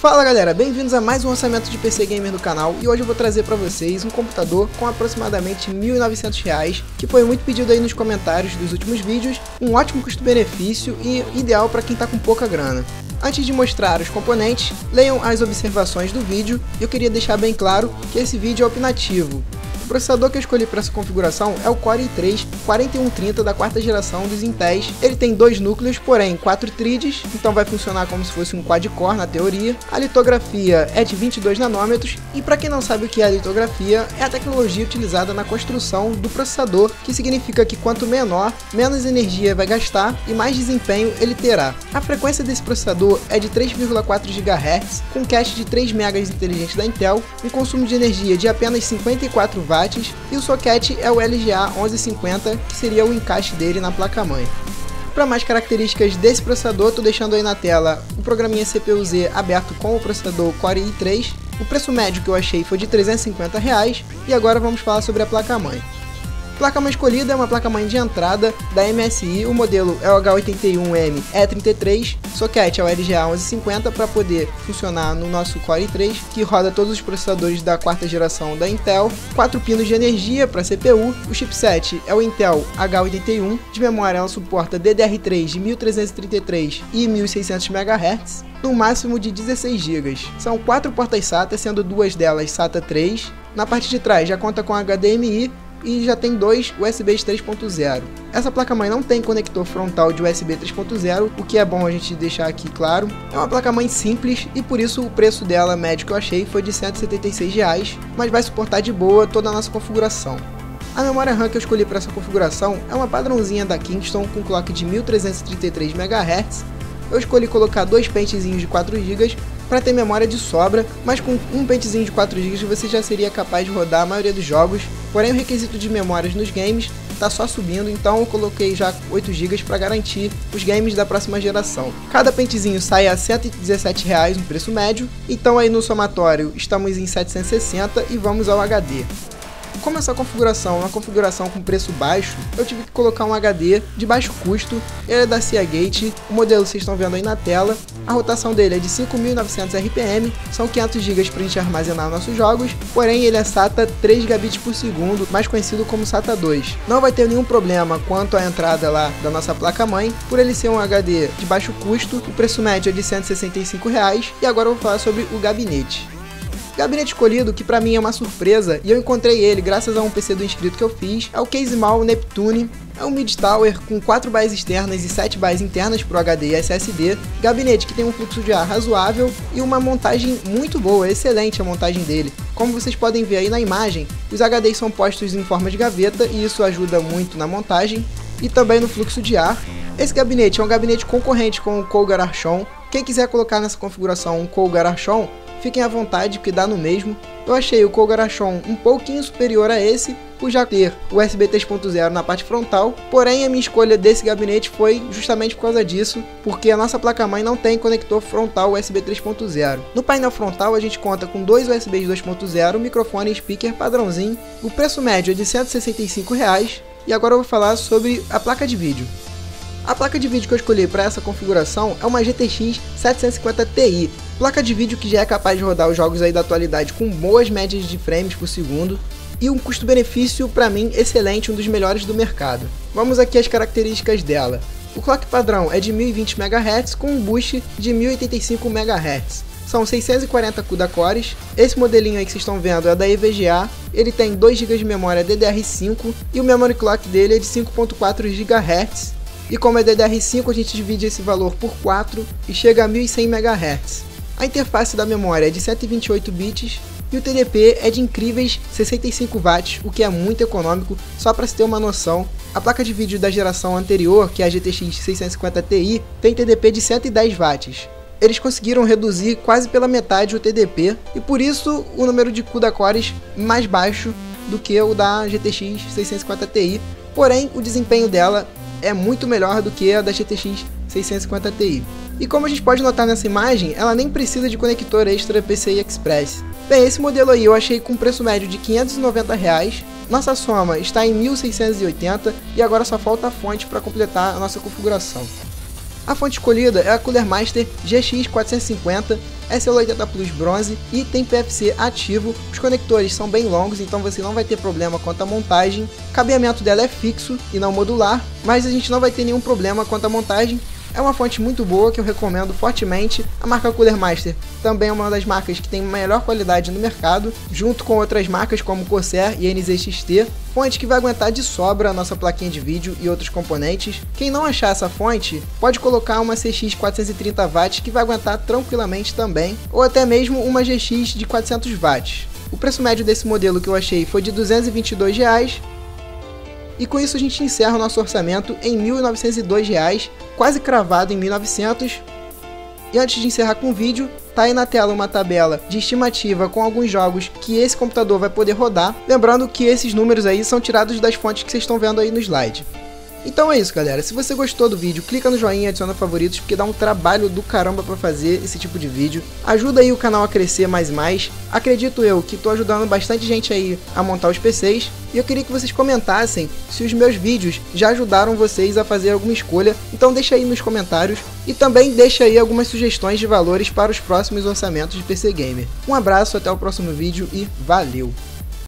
Fala galera, bem-vindos a mais um lançamento de PC Gamer do canal e hoje eu vou trazer para vocês um computador com aproximadamente R$ 1.900, que foi muito pedido aí nos comentários dos últimos vídeos, um ótimo custo-benefício e ideal para quem tá com pouca grana. Antes de mostrar os componentes, leiam as observações do vídeo e eu queria deixar bem claro que esse vídeo é opinativo. O processador que eu escolhi para essa configuração é o Core i3 4130 da quarta geração dos Intéis. Ele tem dois núcleos, porém 4 threads, então vai funcionar como se fosse um quad-core na teoria. A litografia é de 22 nanômetros e para quem não sabe o que é a litografia, é a tecnologia utilizada na construção do processador, que significa que quanto menor, menos energia vai gastar e mais desempenho ele terá. A frequência desse processador é de 3,4 GHz, com cache de 3 MB inteligente da Intel, um consumo de energia de apenas 54 watts e o socket é o LGA 1150, que seria o encaixe dele na placa-mãe. Para mais características desse processador, estou deixando aí na tela o programinha CPU-Z aberto com o processador Core i3. O preço médio que eu achei foi de R$ 350 e agora vamos falar sobre a placa-mãe. A placa-mãe escolhida é uma placa-mãe de entrada da MSI, o modelo é o H81M E33, socket é o LGA 1150 para poder funcionar no nosso Core i3, que roda todos os processadores da quarta geração da Intel, 4 pinos de energia para CPU, o chipset é o Intel H81, de memória ela suporta DDR3 de 1333 e 1600 MHz, no máximo de 16 GB. São 4 portas SATA, sendo 2 delas SATA 3, na parte de trás já conta com HDMI, e já tem dois USBs 3.0. Essa placa-mãe não tem conector frontal de USB 3.0, o que é bom a gente deixar aqui claro. É uma placa-mãe simples e por isso o preço dela médio que eu achei foi de R$ 176, mas vai suportar de boa toda a nossa configuração. A memória RAM que eu escolhi para essa configuração é uma padrãozinha da Kingston com clock de 1333 MHz. Eu escolhi colocar dois pentezinhos de 4 GB para ter memória de sobra, mas com um pentezinho de 4 GB você já seria capaz de rodar a maioria dos jogos, porém o requisito de memórias nos games está só subindo, então eu coloquei já 8 GB para garantir os games da próxima geração. Cada pentezinho sai a R$ 117 no preço médio, então aí no somatório estamos em 760 e vamos ao HD. Como essa configuração é uma configuração com preço baixo, eu tive que colocar um HD de baixo custo. Ele é da Seagate, o modelo vocês estão vendo aí na tela. A rotação dele é de 5.900 RPM, são 500 GB para a gente armazenar nossos jogos, porém ele é SATA 3 Gbps por segundo, mais conhecido como SATA 2. Não vai ter nenhum problema quanto à entrada lá da nossa placa-mãe, por ele ser um HD de baixo custo, o preço médio é de R$ 165 e agora eu vou falar sobre o gabinete. Gabinete escolhido, que pra mim é uma surpresa, e eu encontrei ele graças a um PC do inscrito que eu fiz, é o Casemall Neptune. É um mid tower com 4 bays externas e 7 bays internas para o HD e SSD, gabinete que tem um fluxo de ar razoável e uma montagem muito boa, excelente a montagem dele. Como vocês podem ver aí na imagem, os HDs são postos em forma de gaveta e isso ajuda muito na montagem e também no fluxo de ar. Esse gabinete é um gabinete concorrente com o Cougar Archon. Quem quiser colocar nessa configuração um Cougar Archon, fiquem à vontade, porque dá no mesmo. Eu achei o Cougar Archon um pouquinho superior a esse, por já ter o USB 3.0 na parte frontal, porém a minha escolha desse gabinete foi justamente por causa disso, porque a nossa placa-mãe não tem conector frontal USB 3.0. No painel frontal a gente conta com dois USBs 2.0, microfone e speaker padrãozinho. O preço médio é de R$ 165 e agora eu vou falar sobre a placa de vídeo. A placa de vídeo que eu escolhi para essa configuração é uma GTX 750 Ti, placa de vídeo que já é capaz de rodar os jogos aí da atualidade com boas médias de frames por segundo e um custo-benefício para mim excelente, um dos melhores do mercado. Vamos aqui às características dela. O clock padrão é de 1020 MHz com um boost de 1085 MHz. São 640 CUDA cores. Esse modelinho aí que vocês estão vendo é da EVGA. Ele tem 2 GB de memória DDR5 e o memory clock dele é de 5.4 GHz. E como é DDR5, a gente divide esse valor por 4 e chega a 1100 MHz. A interface da memória é de 128 bits e o TDP é de incríveis 65 watts, o que é muito econômico. Só para se ter uma noção, a placa de vídeo da geração anterior, que é a GTX 650 Ti, tem TDP de 110 watts. Eles conseguiram reduzir quase pela metade o TDP e por isso o número de CUDA cores mais baixo do que o da GTX 650 Ti, porém o desempenho dela é muito melhor do que a da GTX 650 Ti. E como a gente pode notar nessa imagem, ela nem precisa de conector extra PCI Express. Bem, esse modelo aí eu achei com preço médio de R$ 590, nossa soma está em 1680 e agora só falta a fonte para completar a nossa configuração. A fonte escolhida é a Cooler Master GX 450 SL80 Plus bronze e tem PFC ativo. Os conectores são bem longos, então você não vai ter problema quanto à montagem. O cabeamento dela é fixo e não modular, mas a gente não vai ter nenhum problema quanto à montagem. É uma fonte muito boa que eu recomendo fortemente. A marca Cooler Master também é uma das marcas que tem melhor qualidade no mercado, junto com outras marcas como Corsair e NZXT. Fonte que vai aguentar de sobra a nossa plaquinha de vídeo e outros componentes. Quem não achar essa fonte, pode colocar uma CX 430 watts que vai aguentar tranquilamente também, ou até mesmo uma GX de 400 watts. O preço médio desse modelo que eu achei foi de R$ 222. E com isso a gente encerra o nosso orçamento em R$ 1.902, quase cravado em 1.900. E antes de encerrar com o vídeo, tá aí na tela uma tabela de estimativa com alguns jogos que esse computador vai poder rodar. Lembrando que esses números aí são tirados das fontes que vocês estão vendo aí no slide. Então é isso, galera. Se você gostou do vídeo, clica no joinha e adiciona favoritos, porque dá um trabalho do caramba pra fazer esse tipo de vídeo. Ajuda aí o canal a crescer mais e mais. Acredito eu que tô ajudando bastante gente aí a montar os PCs. E eu queria que vocês comentassem se os meus vídeos já ajudaram vocês a fazer alguma escolha. Então deixa aí nos comentários. E também deixa aí algumas sugestões de valores para os próximos orçamentos de PC Gamer. Um abraço, até o próximo vídeo e valeu!